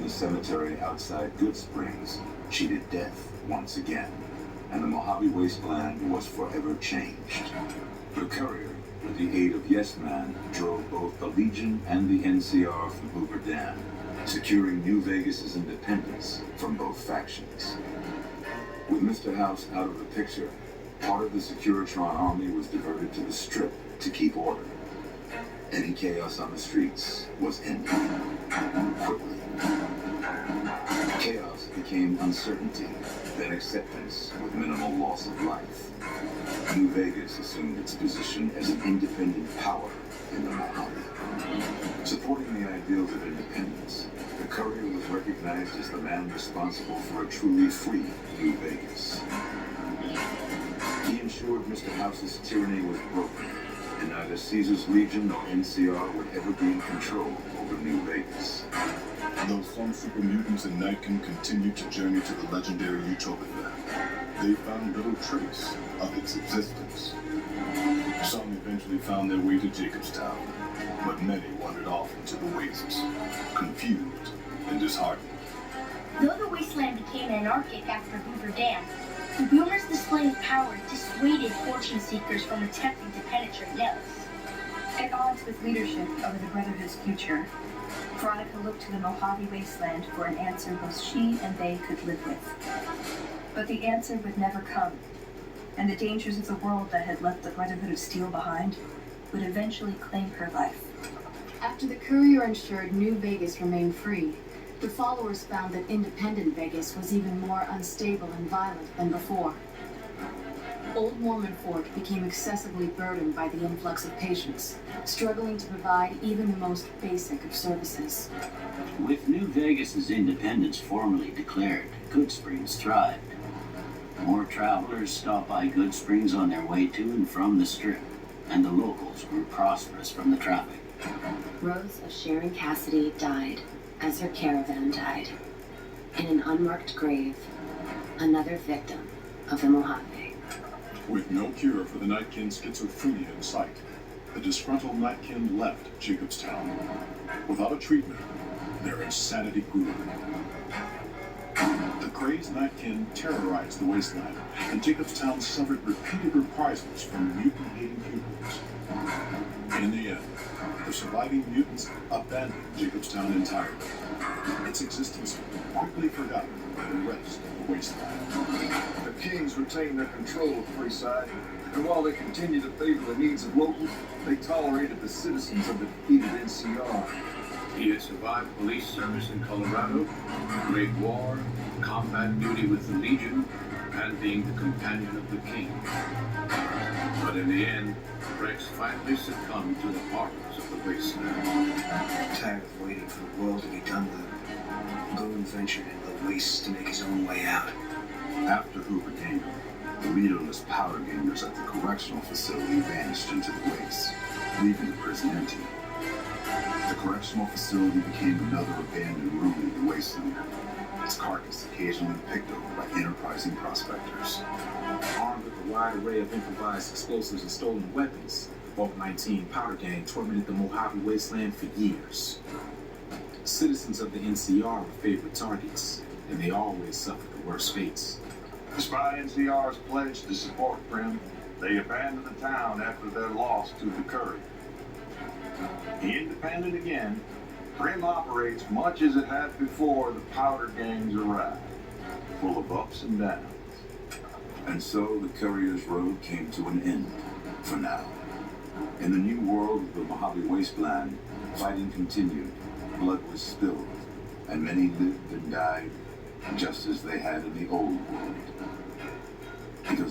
the cemetery outside Goodsprings cheated death once again, and the Mojave Wasteland was forever changed. The courier, with the aid of Yes Man, drove both the Legion and the NCR from Hoover Dam, securing New Vegas's independence from both factions. With Mr. House out of the picture, part of the Securitron army was diverted to the Strip to keep order. Any chaos on the streets was ended quickly. Chaos became uncertainty, then acceptance with minimal loss of life. New Vegas assumed its position as an independent power in the Mojave. Supporting the ideals of independence, the courier was recognized as the man responsible for a truly free New Vegas. He ensured Mr. House's tyranny was broken, and neither Caesar's Legion nor NCR would ever be in control over New Vegas. Though some super mutants in Nightkin continued to journey to the legendary Utopia, they found little trace of its existence. Some eventually found their way to Jacobstown, but many wandered off into the wastes, confused and disheartened. Though the wasteland became anarchic after Hoover Dam, the Boomers' display of power dissuaded fortune seekers from attempting to penetrate Nellis. At odds with leadership over the Brotherhood's future, Veronica looked to the Mojave Wasteland for an answer both she and they could live with. But the answer would never come, and the dangers of the world that had left the Brotherhood of Steel behind would eventually claim her life. After the courier ensured New Vegas remained free, the followers found that independent Vegas was even more unstable and violent than before. Old Mormon Fort became excessively burdened by the influx of patients, struggling to provide even the most basic of services. With New Vegas's independence formally declared, Goodsprings thrived. More travelers stopped by Goodsprings on their way to and from the Strip, and the locals grew prosperous from the traffic. Rose of Sharon Cassidy died as her caravan died. In an unmarked grave, another victim of the Mojave. With no cure for the Nightkin schizophrenia in sight, the disgruntled Nightkin left Jacobstown. Without a treatment, their insanity grew. The crazed Nightkin terrorized the wasteland, and Jacobstown suffered repeated reprisals from mutant-hating humans. In the end, the surviving mutants abandoned Jacobstown entirely. Its existence quickly forgotten by the rest of the wasteland. The Kings retained their control of Freeside, and while they continued to favor the needs of locals, they tolerated the citizens of the defeated NCR. He had survived police service in Colorado, Great War, combat duty with the Legion, and being the companion of the King. But in the end, Rex finally succumbed to the horrors of the wasteland. Tired of waiting for the world to be done with him, Golden ventured into the wastes to make his own way out. After Hoover came, the leaderless powder gamers at the correctional facility vanished into the wastes, leaving the prison empty. The correctional facility became another abandoned ruin in the wasteland, its carcass occasionally picked over by enterprising prospectors. Armed with a wide array of improvised explosives and stolen weapons, the Vault 19 powder gang tormented the Mojave Wasteland for years. Citizens of the NCR were favorite targets, and they always suffered the worst fates. Despite NCR's pledge to support Prim, they abandoned the town after their loss to the Courier. Independent again, Prim operates much as it had before the powder gangs arrived, full of ups and downs. And so the courier's road came to an end, for now. In the new world of the Mojave Wasteland, fighting continued, blood was spilled, and many lived and died just as they had in the old world. Because